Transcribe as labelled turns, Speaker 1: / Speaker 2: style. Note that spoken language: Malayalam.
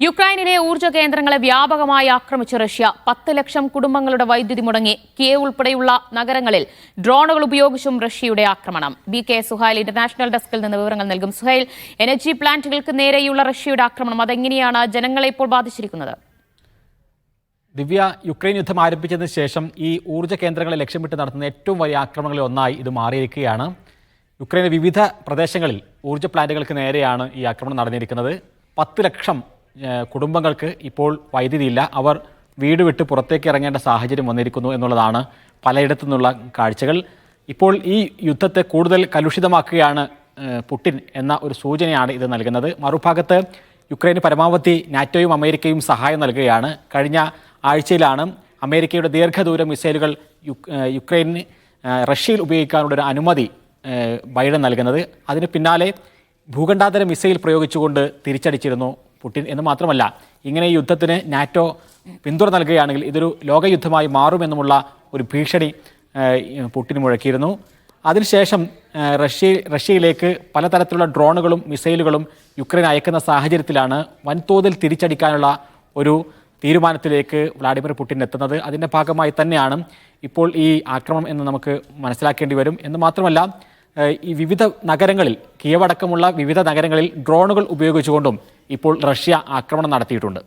Speaker 1: യുക്രൈനിലെ ഊർജ്ജ കേന്ദ്രങ്ങളെ വ്യാപകമായി ആക്രമിച്ച റഷ്യ 10 ലക്ഷം കുടുംബങ്ങളുടെ വൈദ്യുതി മുടങ്ങി. കിയേവ് ഉൾപ്പെടെയുള്ള നഗരങ്ങളിൽ ഡ്രോണുകൾ ഉപയോഗിച്ചും റഷ്യയുടെ ആക്രമണം. BK സുഹൈൽ ഇന്റർനാഷണൽ ഡെസ്കിൽ നിന്ന് വിവരങ്ങൾ നൽകും. സുഹൈൽ, എനർജി പ്ലാന്റുകൾക്ക് നേരെയുള്ള റഷ്യയുടെ ആക്രമണം അതെങ്ങനെയാണ് ജനങ്ങളെ ഇപ്പോൾ ബാധിച്ചിരിക്കുന്നത്?
Speaker 2: ദിവ്യ, യുക്രൈൻ യുദ്ധം ആരംഭിച്ചതിന് ശേഷം ഈ ഊർജ്ജ കേന്ദ്രങ്ങളെ ലക്ഷ്യമിട്ട് നടത്തുന്ന ഏറ്റവും വലിയ ആക്രമണങ്ങളിൽ ഒന്നായി ഇത് മാറിയിരിക്കുകയാണ്. യുക്രൈനിലെ വിവിധ പ്രദേശങ്ങളിൽ ഊർജ്ജ പ്ലാന്റുകൾക്ക് നേരെയാണ് ഈ ആക്രമണം നടന്നിരിക്കുന്നത്. 10 ലക്ഷം കുടുംബങ്ങൾക്ക് ഇപ്പോൾ വൈദ്യുതിയില്ല. അവർ വീട് വിട്ട് പുറത്തേക്ക് ഇറങ്ങേണ്ട സാഹചര്യം വന്നിരിക്കുന്നു എന്നുള്ളതാണ് പലയിടത്തു നിന്നുള്ള കാഴ്ചകൾ. ഇപ്പോൾ ഈ യുദ്ധത്തെ കൂടുതൽ കലുഷിതമാക്കുകയാണ് പുടിൻ എന്ന ഒരു സൂചനയാണ് ഇത് നൽകുന്നത്. മറുഭാഗത്ത് യുക്രൈന് പരമാവധി നാറ്റോയും അമേരിക്കയും സഹായം നൽകുകയാണ്. കഴിഞ്ഞ ആഴ്ചയിലാണ് അമേരിക്കയുടെ ദീർഘദൂര മിസൈലുകൾ യുക്രൈന് റഷ്യയിൽ ഉപയോഗിക്കാനുള്ളൊരു അനുമതി ബൈഡൻ നൽകുന്നത്. അതിന് പിന്നാലെ ഭൂഖണ്ഡാന്തര മിസൈൽ പ്രയോഗിച്ചുകൊണ്ട് തിരിച്ചടിച്ചിരുന്നു പുടിൻ. എന്ന് മാത്രമല്ല, ഇങ്ങനെ ഈ യുദ്ധത്തിന് നാറ്റോ പിന്തുണ നൽകുകയാണെങ്കിൽ ഇതൊരു ലോകയുദ്ധമായി മാറുമെന്നുമുള്ള ഒരു ഭീഷണി പുടിൻ മുഴക്കിയിരുന്നു. അതിനുശേഷം റഷ്യയിലേക്ക് പലതരത്തിലുള്ള ഡ്രോണുകളും മിസൈലുകളും യുക്രൈൻ അയക്കുന്ന സാഹചര്യത്തിലാണ് വൻതോതിൽ തിരിച്ചടിക്കാനുള്ള ഒരു തീരുമാനത്തിലേക്ക് വ്ളാഡിമിർ പുടിൻ എത്തുന്നത്. അതിൻ്റെ ഭാഗമായി തന്നെയാണ് ഇപ്പോൾ ഈ ആക്രമണം എന്ന് നമുക്ക് മനസ്സിലാക്കേണ്ടി വരും. എന്ന് മാത്രമല്ല, ഈ വിവിധ നഗരങ്ങളിൽ, കിയേവ് അടക്കമുള്ള വിവിധ നഗരങ്ങളിൽ ഡ്രോണുകൾ ഉപയോഗിച്ചുകൊണ്ടും ഇപ്പോൾ റഷ്യ ആക്രമണം നടത്തിയിട്ടുണ്ട്.